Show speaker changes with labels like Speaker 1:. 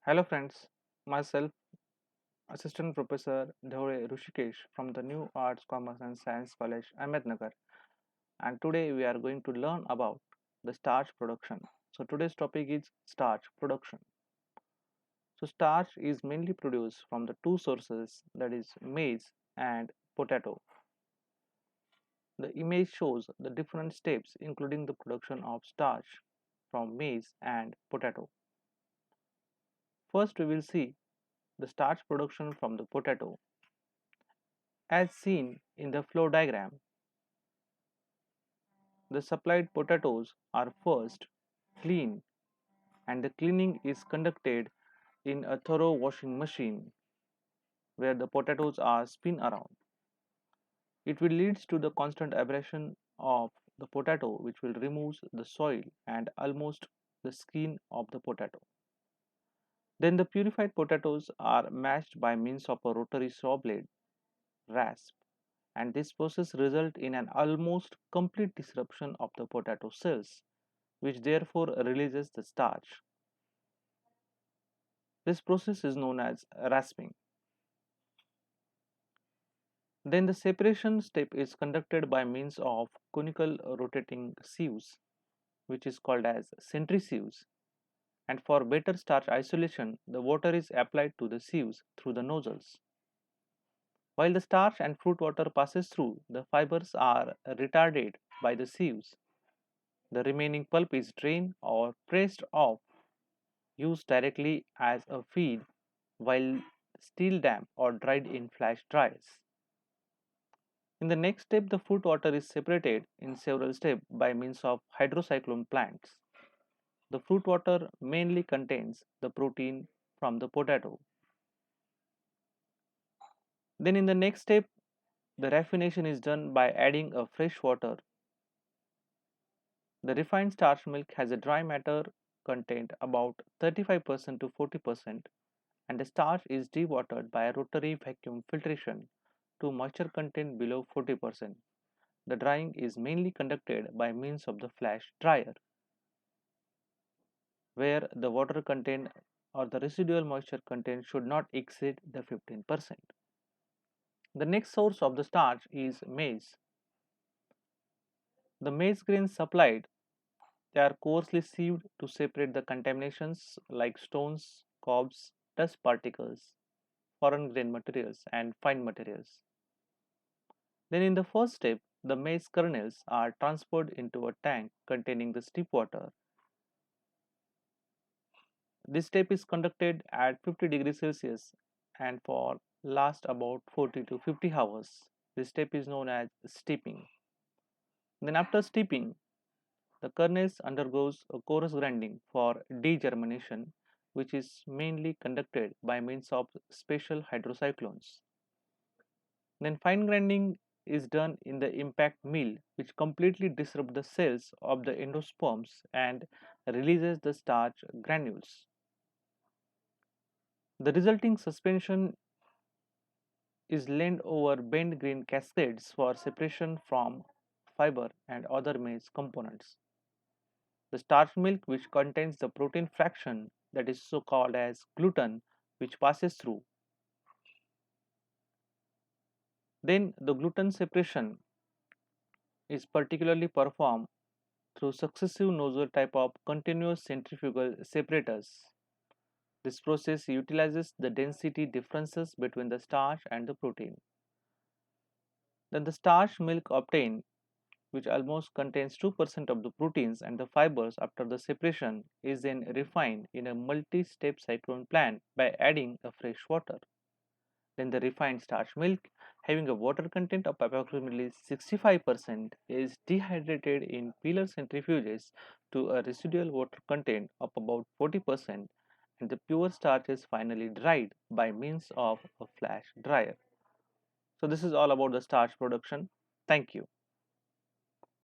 Speaker 1: Hello friends, myself Assistant Professor Dhore Rushikesh from the New Arts, Commerce and Science College, Ahmednagar, and today we are going to learn about the starch production. So today's topic is starch production. So starch is mainly produced from the two sources, that is maize and potato. The image shows the different steps including the production of starch from maize and potato. First we will see the starch production from the potato. As seen in the flow diagram, the supplied potatoes are first cleaned and the cleaning is conducted in a thorough washing machine where the potatoes are spun around. It will lead to the constant abrasion of the potato which will remove the soil and almost the skin of the potato. Then the purified potatoes are mashed by means of a rotary saw blade rasp, and this process results in an almost complete disruption of the potato cells, which therefore releases the starch. This process is known as rasping. Then the separation step is conducted by means of conical rotating sieves, which is called as centrifuges. And for better starch isolation, the water is applied to the sieves through the nozzles. While the starch and fruit water passes through, the fibers are retarded by the sieves. The remaining pulp is drained or pressed off, used directly as a feed while still damp or dried in flash dryers. In the next step, the fruit water is separated in several steps by means of hydrocyclone plants. The fruit water mainly contains the protein from the potato. Then in the next step, the raffination is done by adding a fresh water. The refined starch milk has a dry matter content about 35% to 40%, and the starch is dewatered by a rotary vacuum filtration to moisture content below 40%. The drying is mainly conducted by means of the flash dryer, where the water content or the residual moisture content should not exceed the 15%. The next source of the starch is maize. The maize grains supplied, they are coarsely sieved to separate the contaminations like stones, cobs, dust particles, foreign grain materials, and fine materials. Then in the first step, the maize kernels are transferred into a tank containing the steep water. This step is conducted at 50 degrees Celsius and for last about 40 to 50 hours. This step is known as steeping. Then after steeping, the kernels undergoes a coarse grinding for degermination, which is mainly conducted by means of special hydrocyclones. Then fine grinding is done in the impact mill, which completely disrupts the cells of the endosperms and releases the starch granules. The resulting suspension is laid over bent grain cascades for separation from fiber and other maize components. The starch milk, which contains the protein fraction that is so called as gluten, which passes through. Then the gluten separation is particularly performed through successive nozzle type of continuous centrifugal separators. This process utilizes the density differences between the starch and the protein. Then the starch milk obtained, which almost contains 2% of the proteins and the fibers after the separation, is then refined in a multi-step cyclone plant by adding a fresh water. Then the refined starch milk, having a water content of approximately 65%, is dehydrated in pillar centrifuges to a residual water content of about 40%, and the pure starch is finally dried by means of a flash dryer. So this is all about the starch production. Thank you.